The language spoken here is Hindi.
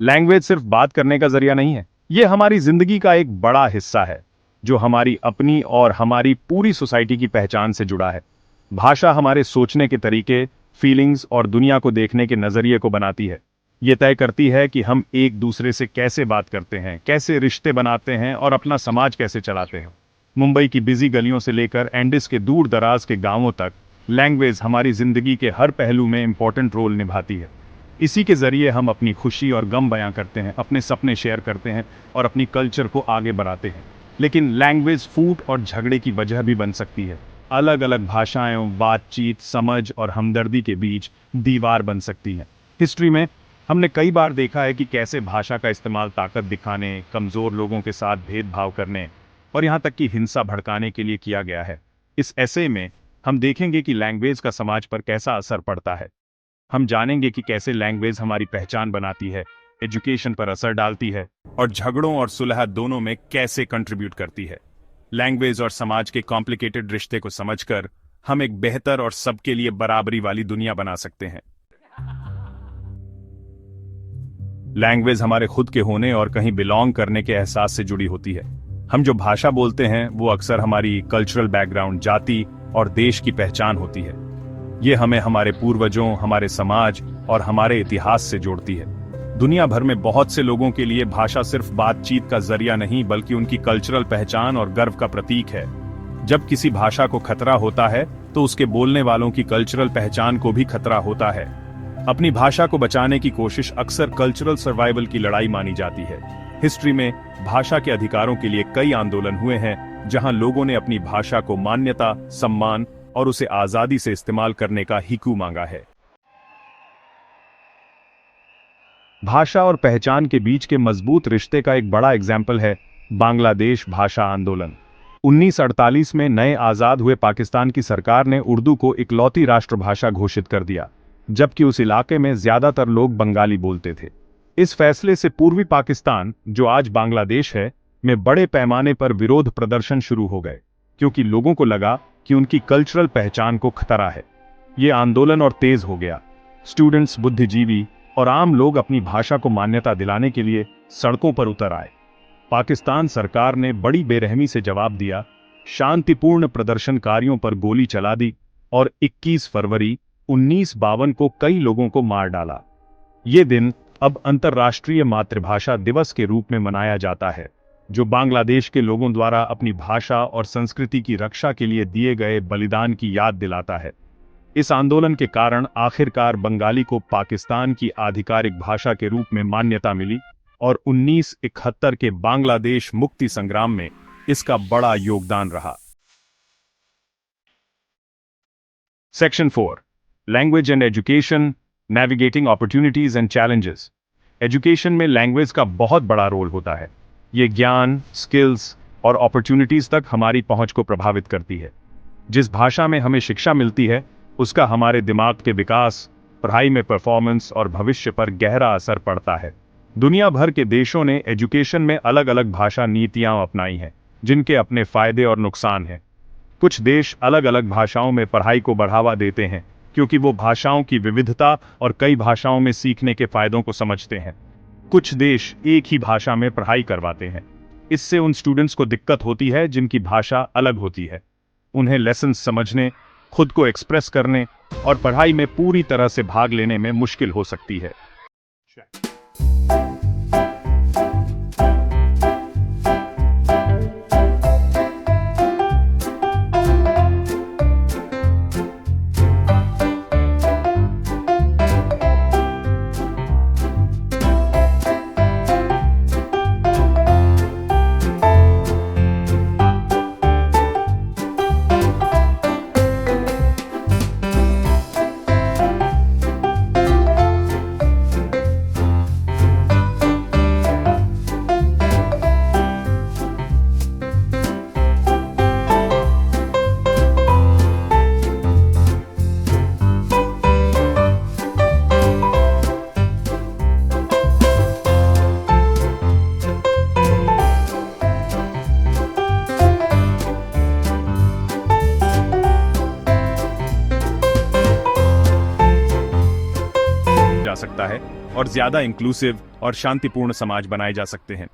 लैंग्वेज सिर्फ बात करने का जरिया नहीं है, ये हमारी जिंदगी का एक बड़ा हिस्सा है, जो हमारी अपनी और हमारी पूरी सोसाइटी की पहचान से जुड़ा है। भाषा हमारे सोचने के तरीके, फीलिंग्स और दुनिया को देखने के नजरिए को बनाती है। ये तय करती है कि हम एक दूसरे से कैसे बात करते हैं, कैसे रिश्ते बनाते हैं और अपना समाज कैसे चलाते हैं। मुंबई की बिजी गलियों से लेकर एंडिस के दूर दराज के गांवों तक लैंग्वेज हमारी जिंदगी के हर पहलू में इंपॉर्टेंट रोल निभाती है। इसी के जरिए हम अपनी खुशी और गम बयां करते हैं, अपने सपने शेयर करते हैं और अपनी कल्चर को आगे बढ़ाते हैं। लेकिन लैंग्वेज फूट और झगड़े की वजह भी बन सकती है। अलग अलग भाषाएं बातचीत, समझ और हमदर्दी के बीच दीवार बन सकती हैं। हिस्ट्री में हमने कई बार देखा है कि कैसे भाषा का इस्तेमाल ताकत दिखाने, कमजोर लोगों के साथ भेदभाव करने और यहाँ तक कि हिंसा भड़काने के लिए किया गया है। इस ऐसे में हम देखेंगे कि लैंग्वेज का समाज पर कैसा असर पड़ता है। हम जानेंगे कि कैसे लैंग्वेज हमारी पहचान बनाती है, एजुकेशन पर असर डालती है और झगड़ों और सुलह दोनों में कैसे कंट्रीब्यूट करती है। लैंग्वेज और समाज के कॉम्प्लिकेटेड रिश्ते को समझकर हम एक बेहतर और सबके लिए बराबरी वाली दुनिया बना सकते हैं। लैंग्वेज हमारे खुद के होने और कहीं बिलोंग करने के एहसास से जुड़ी होती है। हम जो भाषा बोलते हैं वो अक्सर हमारी कल्चरल बैकग्राउंड, जाति और देश की पहचान होती है। ये हमें हमारे पूर्वजों, हमारे समाज और हमारे इतिहास से जोड़ती है। दुनिया भर में बहुत से लोगों के लिए भाषा सिर्फ बातचीत का जरिया नहीं, बल्कि उनकी कल्चरल पहचान और गर्व का प्रतीक है। जब किसी भाषा को खतरा होता है तो उसके बोलने वालों की कल्चरल पहचान को भी खतरा होता है। अपनी भाषा को बचाने की कोशिश अक्सर कल्चरल सर्वाइवल की लड़ाई मानी जाती है। हिस्ट्री में भाषा के अधिकारों के लिए कई आंदोलन हुए हैं, जहां लोगों ने अपनी भाषा को मान्यता, सम्मान और उसे आजादी से इस्तेमाल करने का हिकू मांगा है। भाषा और पहचान के बीच के मजबूत रिश्ते का एक बड़ा एग्जाम्पल है बांग्लादेश भाषा आंदोलन। 1948 में नए आजाद हुए पाकिस्तान की सरकार ने उर्दू को इकलौती राष्ट्रभाषा घोषित कर दिया, जबकि उस इलाके में ज्यादातर लोग बंगाली बोलते थे। इस फैसले से पूर्वी पाकिस्तान, जो आज बांग्लादेश है, में बड़े पैमाने पर विरोध प्रदर्शन शुरू हो गए, क्योंकि लोगों को लगा कि उनकी कल्चरल पहचान को खतरा है। ये आंदोलन और तेज हो गया। स्टूडेंट्स, बुद्धिजीवी और आम लोग अपनी भाषा को मान्यता दिलाने के लिए सड़कों पर उतर आए। पाकिस्तान सरकार ने बड़ी बेरहमी से जवाब दिया, शांतिपूर्ण प्रदर्शनकारियों पर गोली चला दी और 21 फरवरी 1952 को कई लोगों को मार डाला। ये दिन अब अंतर्राष्ट्रीय मातृभाषा दिवस के रूप में मनाया जाता है, जो बांग्लादेश के लोगों द्वारा अपनी भाषा और संस्कृति की रक्षा के लिए दिए गए बलिदान की याद दिलाता है। इस आंदोलन के कारण आखिरकार बंगाली को पाकिस्तान की आधिकारिक भाषा के रूप में मान्यता मिली और 1971 के बांग्लादेश मुक्ति संग्राम में इसका बड़ा योगदान रहा। Section 4, language and education, navigating opportunities and challenges. Education में लैंग्वेज का बहुत बड़ा रोल होता है। ये ज्ञान, स्किल्स और अपॉर्चुनिटीज तक हमारी पहुंच को प्रभावित करती है। जिस भाषा में हमें शिक्षा मिलती है, उसका हमारे दिमाग के विकास, पढ़ाई में परफॉर्मेंस और भविष्य पर गहरा असर पड़ता है। दुनिया भर के देशों ने एजुकेशन में अलग अलग भाषा नीतियां अपनाई हैं, जिनके अपने फायदे और नुकसान हैं। कुछ देश अलग अलग भाषाओं में पढ़ाई को बढ़ावा देते हैं, क्योंकि वो भाषाओं की विविधता और कई भाषाओं में सीखने के फायदों को समझते हैं। कुछ देश एक ही भाषा में पढ़ाई करवाते हैं। इससे उन स्टूडेंट्स को दिक्कत होती है जिनकी भाषा अलग होती है। उन्हें लेसन्स समझने, खुद को एक्सप्रेस करने और पढ़ाई में पूरी तरह से भाग लेने में मुश्किल हो सकती है। जा सकता है और ज्यादा इंक्लूसिव और शांतिपूर्ण समाज बनाए जा सकते हैं।